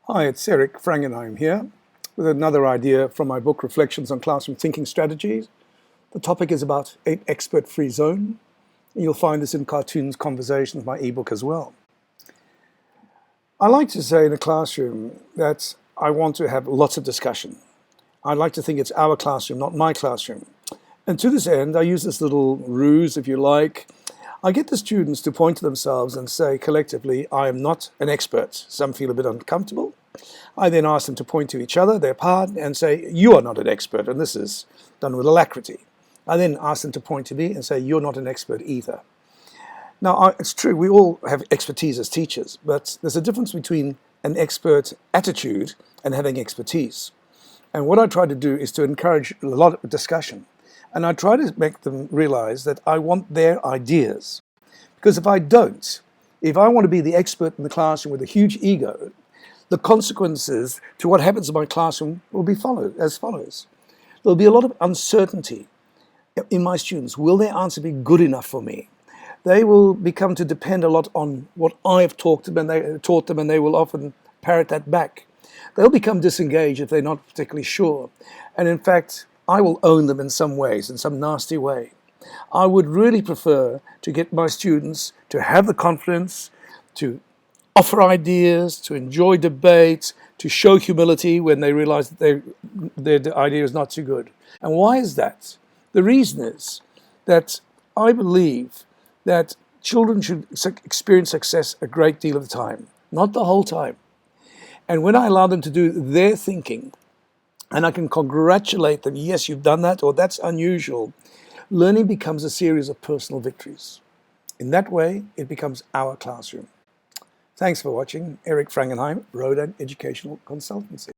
Hi, it's Eric Frangenheim here with another idea from my book, Reflections on Classroom Thinking Strategies. The topic is about an expert-free zone. You'll find this in Cartoons Conversations, my ebook as well. I like to say in a classroom that I want to have lots of discussion. I like to think it's our classroom, not my classroom. And to this end, I use this little ruse, if you like. I get the students to point to themselves and say collectively, I am not an expert. Some feel a bit uncomfortable. I then ask them to point to each other, their partner, and say, you are not an expert, and this is done with alacrity. I then ask them to point to me and say, you're not an expert either. Now, it's true, we all have expertise as teachers, but there's a difference between an expert attitude and having expertise. And what I try to do is to encourage a lot of discussion. And I try to make them realize that I want their ideas. Because if I don't, if I want to be the expert in the classroom with a huge ego, the consequences to what happens in my classroom will be as follows. There'll be a lot of uncertainty in my students. Will their answer be good enough for me? They will become to depend a lot on what I've taught them, and they will often parrot that back. They'll become disengaged if they're not particularly sure. And in fact, I will own them in some ways, in some nasty way. I would really prefer to get my students to have the confidence to offer ideas, to enjoy debate, to show humility when they realize that their idea is not too good. And why is that? The reason is that I believe that children should experience success a great deal of the time, not the whole time. And when I allow them to do their thinking, and I can congratulate them, yes, you've done that, or that's unusual, learning becomes a series of personal victories. In that way, it becomes our classroom. Thanks for watching. Eric Frangenheim, Rodan Educational Consultancy.